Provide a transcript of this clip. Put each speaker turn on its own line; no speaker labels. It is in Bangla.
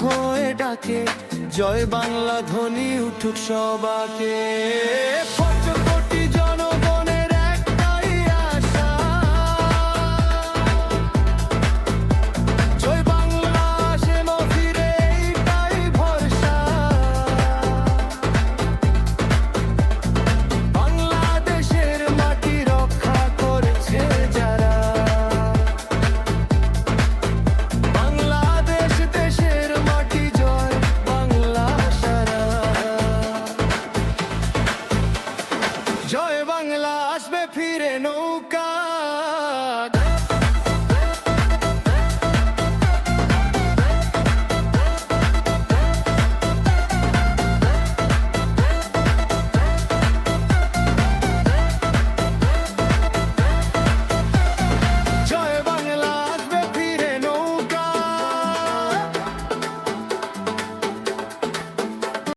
হয়ে ডাকে, জয় বাংলা ধ্বনি উঠুক সবাকে। কোটি জনগণের একটাই আশা, জয় বাংলা আসেন ফিরে, এইটাই ভরসা। বাংলাদেশের মাটি রক্ষা করেছে যারা, বাংলাদেশ দেশের মাটি, জয় বাংলা সারা। জয় বাংলা আসবে ফিরে নৌকা